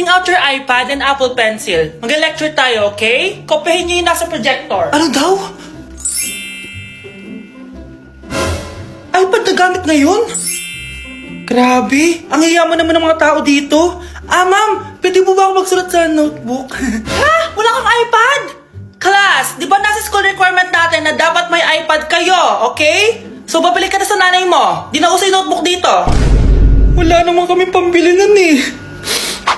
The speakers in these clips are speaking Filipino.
bring out your iPad and Apple Pencil. Mag-lecture tayo, okay? Kopyahin niyo yung nasa projector. Ano daw? iPad na gamit ngayon? Grabe, ang yayaman naman ng mga tao dito. Ma'am, pwede mo ba ako magsulat sa notebook? Ha? Wala kang iPad? Class, di ba nasa school requirement natin na dapat may iPad kayo, okay? So, babalik ka na sa nanay mo. Di na uso yung notebook dito. Wala naman kami pambili nun eh.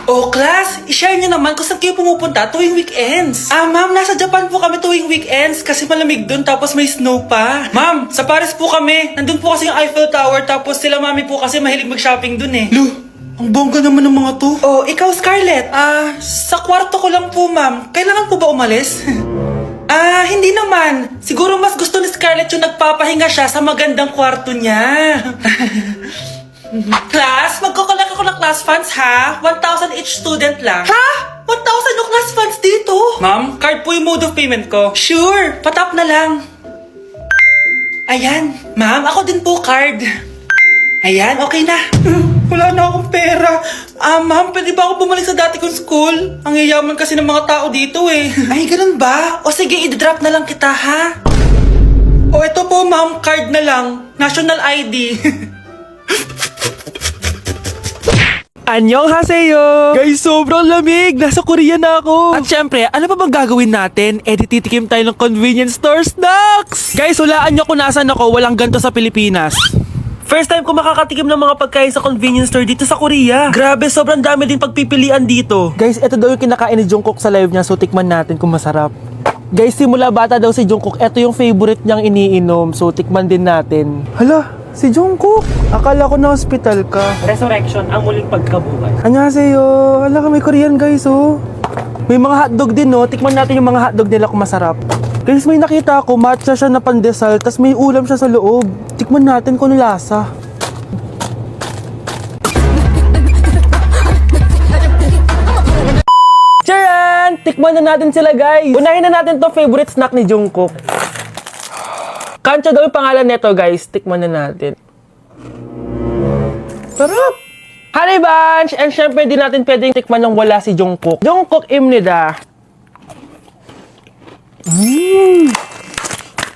Oh, class, i-share nyo naman kung saan kayo pumupunta tuwing weekends. Ma'am, nasa Japan po kami tuwing weekends kasi malamig dun tapos may snow pa. Ma'am, sa Paris po kami. Nandun po kasi yung Eiffel Tower tapos sila mami po kasi mahilig mag-shopping dun eh. Lu, ang bongga naman ng mga to. Oh, ikaw Scarlett. Sa kwarto ko lang po, ma'am. Kailangan po ba umalis? Hindi naman. Siguro mas gusto ni Scarlett yung nagpapahinga siya sa magandang kwarto niya. Class, magkukulak ako ng class funds ha? 1,000 each student lang. Ha? 1,000 yung class funds dito? Ma'am, card po yung mode of payment ko. Sure, patap na lang. Ayan, ma'am, ako din po card. Ayan, okay na. Wala na akong pera. Ma'am, pwede ba ako bumalik sa dati kong school? Ang yayaman kasi ng mga tao dito eh. Ay, ganun ba? O sige, i-drop na lang kita ha? O ito po ma'am, card na lang. National ID. Annyeonghaseyo! Guys, sobrang lamig! Nasa Korea na ako! At syempre, ano pa bang gagawin natin? Titikim tayo ng convenience store snacks! Guys, hulaan nyo kung nasan ako, walang ganito sa Pilipinas. First time ko makakatikim ng mga pagkain sa convenience store dito sa Korea. Grabe, sobrang dami din pagpipilian dito. Guys, ito daw yung kinakain ni Jungkook sa live niya, so tikman natin kung masarap. Guys, simula bata daw si Jungkook, ito yung favorite niyang iniinom, so tikman din natin. Hala, si Jungkook! Akala ko na hospital ka. Resurrection, ang muling pagkabuhay. Annyeonghaseyo! Hala ka, may Korean guys, oh. May mga hotdog din, no? Tikman natin yung mga hotdog nila kung masarap. Guys, may nakita ako, matcha siya na pandesal, tas may ulam siya sa loob. Tikman natin kung ano lasa. Charan! Tikman na natin sila, guys. Unahin na natin to favorite snack ni Jungkook. Kancho daw yung pangalan nito, guys. Tikman na natin. Sarap! Honey Bunch! And syempre, di natin pwedeng tikman yung wala si Jungkook. Jungkook imnida.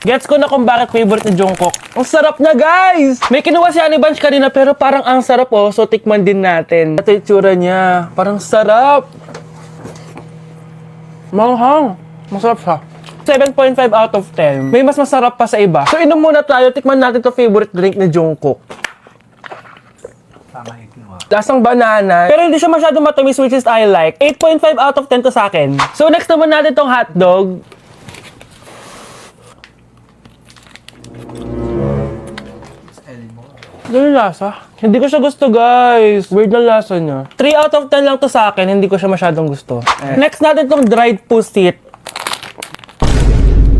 Gets ko na kung bakit favorite ni Jungkook. Ang sarap na, guys! May kinuha si Honey Bunch kanina pero parang ang sarap, oh. So, tikman din natin. Ito yung tsura niya. Parang sarap. Manghang. Masarap siya. 7.5 out of 10. May mas masarap pa sa iba. So, inom muna tayo. Tikman natin to favorite drink ni Jungkook. Lasang banana. Pero hindi siya masyadong matamis, which is I like. 8.5 out of 10 to sa akin. So, next naman natin tong hotdog. Ganun lasa. Hindi ko siya gusto, guys. Weird na lasa niya. 3 out of 10 lang to sa akin. Hindi ko siya masyadong gusto. Next natin tong dried pusit.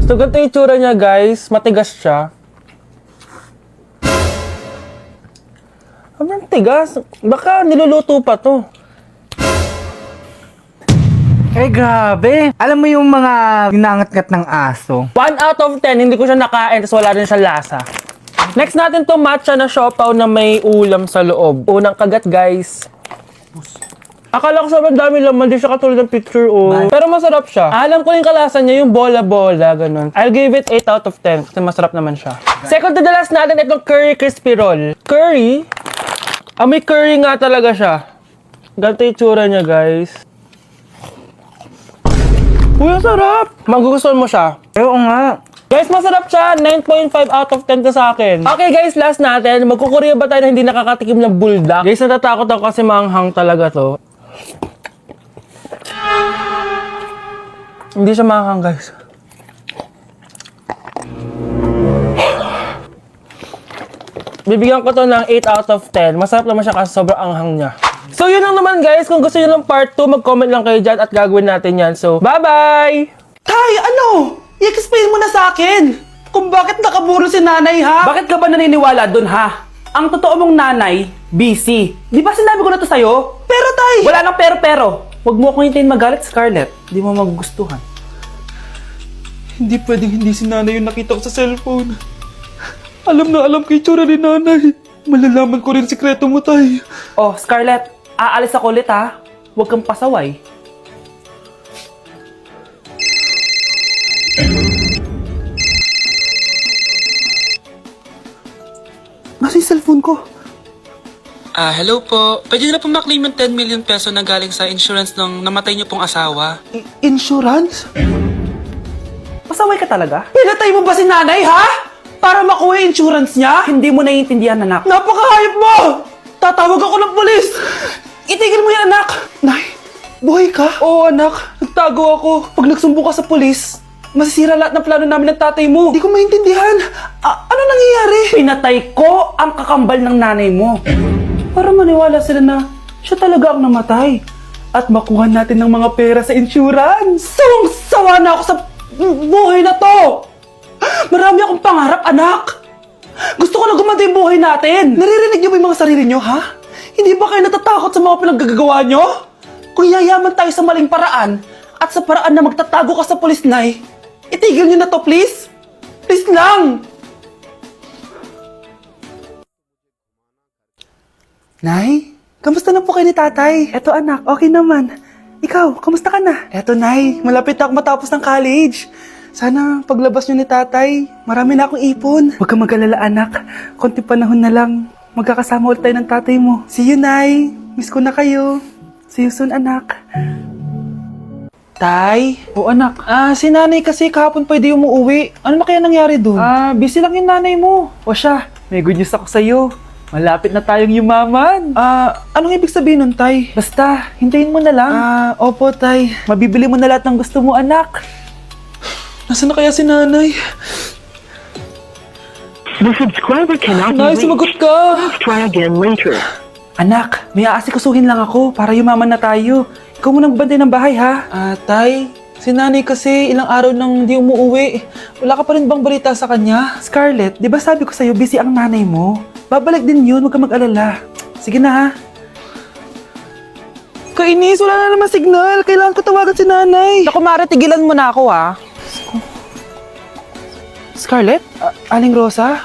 So, ganito yung tsura niya, guys. Matigas siya. Sobrang tigas. Baka niluluto pa to. Eh, grabe. Alam mo yung mga ginangat-ngat ng aso? 1 out of 10, hindi ko siya nakain, tapos wala rin siya lasa. Next natin to matcha na siopaw na may ulam sa loob. Unang kagat, guys. Akala ko sobrang dami laman, di siya katulad ng picture, oh. Pero masarap siya. Alam ko yung kalasa niya, yung bola-bola, ganun. I'll give it 8 out of 10, kasi masarap naman siya. Second to the last natin, itong curry crispy roll. Curry? May curry nga talaga siya. Ganito yung tsura niya, guys. Uy, ang sarap! Magugustuhan mo siya. Oo nga. Guys, masarap siya. 9.5 out of 10 to sa akin. Okay, guys, last natin. Magkukurya ba tayo na hindi nakakatikim ng buldak? Guys, natatakot ako kasi maanghang talaga to. Hindi siya maanghang, guys. Bibigyan ko to ng 8 out of 10. Masarap naman siya kasi sobrang anghang niya. So, yun lang naman, guys. Kung gusto nyo ng part 2, mag-comment lang kayo dyan at gagawin natin yan. So, bye-bye! Tay, ano? I-explain mo na sa akin. Kung bakit nakaburo si nanay, ha? Bakit ka ba naniniwala dun, ha? Ang totoo mong nanay, busy. Di ba sinabi ko na to sa'yo? Pero tay! Wala nang pero-pero. Huwag mo akong hintayin magalit, Scarlett. Di mo magugustuhan. Hindi pwedeng hindi si nanay yung nakita ko sa cellphone. Alam na alam kay tsura ni nanay. Malalaman ko rin sikreto mo, tay. Oh, Scarlett, aalis ako ulit, ha? huwag kang pasaway. Nasa yung cellphone ko? Hello po. Pwede na po maklaim yung 10 million peso na galing sa insurance ng namatay niyo pong asawa. Insurance? Pasaway ka talaga? Pinatay mo ba si nanay, ha? Para makuha yung insurance niya? Hindi mo naiintindihan, anak. Napakahayop mo! Tatawag ako ng polis! Itigil mo yan, anak! Nay, buhay ka? Oo, anak. Nagtago ako. Pag nagsumbo ka sa polis, masisira lahat ng plano namin ng tatay mo. Hindi ko maintindihan. Ano nangyayari? Pinatay ko ang kakambal ng nanay mo. Para maniwala sila na siya talaga ang namatay. At makuha natin ng mga pera sa insurance. Sawang-sawa na ako sa buhay na to. Marami akong pangarap, anak. Gusto ko na gumanda yung buhay natin. Naririnig niyo ba yung mga sarili niyo, ha? Hindi ba kayo natatakot sa mga pinaggagawa nyo? Kung yayaman tayo sa maling paraan at sa paraan na magtatago ka sa pulis, Nay, itigil nyo na to, please. Please lang. Nay, kamusta na po kayo ni tatay? Eto, anak, okay naman. Ikaw, kamusta ka na? Eto, Nay, malapit na ako matapos ng college. Sana paglabas niyo ni tatay, marami na akong ipon. Huwag kang mag-alala, anak. Konti panahon na lang. Magkakasama ulit tayo ng tatay mo. See you, Nay. Miss ko na kayo. See you soon, anak. Tay? O, anak. Si nanay kasi kahapon pwede umuwi. Ano na kaya nangyari dun? Busy lang yung nanay mo. O siya, may good news ako sa'yo. Malapit na tayong yumaman. Anong ibig sabihin nun, Tay? Basta, hintayin mo na lang. Opo, Tay. Mabibili mo na lahat ng gusto mo, anak. Nasaan na kaya si nanay? The subscriber cannot Nay, be reached. sumagot ka! Please try again later. Anak, may aasikasuhin lang ako para yumaman na tayo. Ikaw muna magbantay ng bahay, ha? Tay, si nanay kasi ilang araw nang di umuwi. Wala ka pa rin bang balita sa kanya? Scarlett, di ba sabi ko sa'yo, busy ang nanay mo? Babalik din yun, huwag ka mag-alala. Sige na, ha? Kainis, wala na naman signal. Kailangan ko tawagan si nanay. Naku, Mara, tigilan mo na ako, ha? Scarlett? Aling Rosa?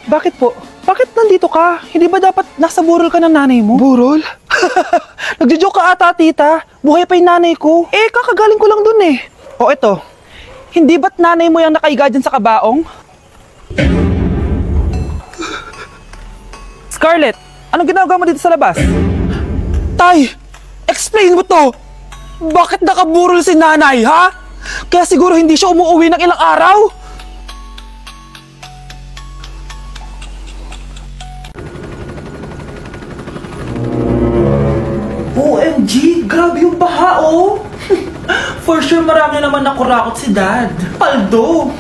Bakit po? Bakit nandito ka? Hindi ba dapat nasa burol ka ng nanay mo? Burol? Nagjo-joke ka ata, tita. Buhay pa yung nanay ko. Kakagaling ko lang dun eh. O eto, hindi ba't nanay mo yung nakaiga dyan sa kabaong? Scarlett, anong ginagawa mo dito sa labas? Tay, explain mo to. Bakit nakaburol si nanay, ha? Kaya siguro hindi siya umuwi ng ilang araw. OMG, grabe yung baha, oh! For sure, marami naman nakurakot si Dad. Paldo!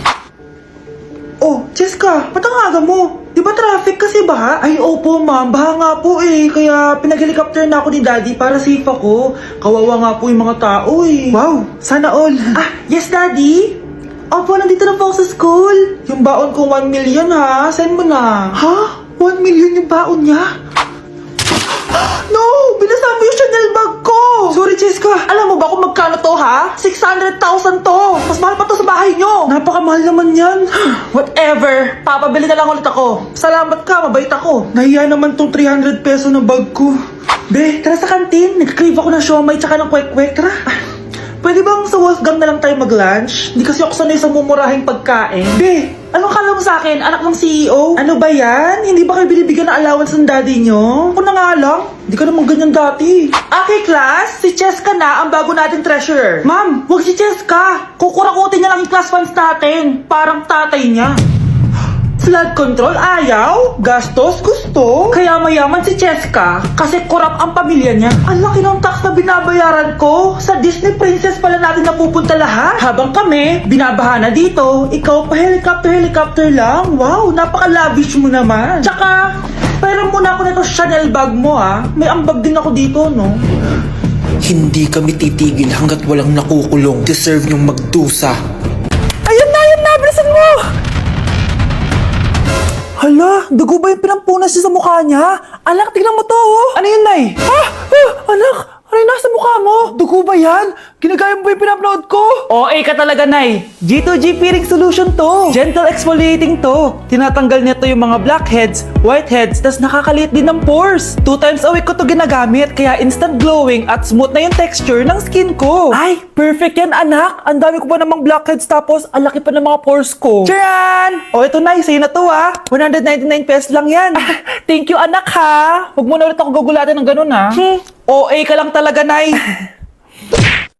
Oh, Jessica, ba't ang aga mo? Di ba traffic kasi baha? Ay, opo, ma'am. Baha nga po eh. Kaya pinag-helicopter na ako ni Daddy para safe ako. Kawawa nga po yung mga tao eh. Wow, sana all. Yes, Daddy? Opo, nandito na po ako sa school. Yung baon ko 1 million ha. Send mo na. Ha? 1 million yung baon niya? No! Binasa mo yung Chanel bag ko! Sorry, Jessica. Alam mo ba kung magkano to, ha? 600,000 to! Mas mahal pa to sa bahay nyo! Napakamahal naman yan. Whatever. Papabili na lang ulit ako. Salamat ka, mabait ako. Nahiya naman tong 300 peso na bag ko. Be, tara sa kantin. Nag-crave ako ng siomay tsaka ng kwek-kwek. Tara. Pwede bang sa Wolfgang na lang tayo mag-lunch? Hindi kasi ako sanay sa mumurahing pagkain. Be, anong kala mo sa akin? Anak ng CEO? Ano ba yan? Hindi ba kayo binibigyan ng allowance ng daddy nyo? Ako na nga lang. Hindi ka naman ganyan dati. Okay, class. Si Cheska na ang bago nating treasurer. Ma'am, huwag si Cheska. Kukurakutin niya lang yung class funds natin. Parang tatay niya. Flood control, ayaw. Gastos, gusto. Kaya mayaman si Cheska kasi korap ang pamilya niya. Ang laki ng tax na binabayaran ko. Sa Disney Princess pala natin napupunta lahat. Habang kami, binabaha na dito. Ikaw pa helicopter lang. Wow, napaka-lavish mo naman. Tsaka, pero muna ako nito Chanel bag mo ah. May ambag din ako dito, no? Hindi kami titigil hanggat walang nakukulong. Deserve niyong magdusa. Ayun na, bilisan mo! Hala, dugo ba yung pinampunas niya sa mukha niya? Anak, tignan mo to, oh. Ano yun, Nay? Anak, Ano yung nasa mukha mo? Dugo ba yan? Ginagaya mo ba yung pinupload ko? OA ka talaga, Nay. G2G Peeling Solution to. Gentle exfoliating to. Tinatanggal nito yung mga blackheads, whiteheads, tas nakakaliit din ng pores. 2 times a week ko to ginagamit, kaya instant glowing at smooth na yung texture ng skin ko. Ay, perfect yan anak. Ang dami ko pa namang blackheads tapos ang laki pa ng mga pores ko. Tiyan! O ito na, sa'yo na to ah. 199 pesos lang yan. Thank you, anak, ha. Huwag mo na ulit ako gagulatin ng ganun, ha. OA ka lang talaga, Nay.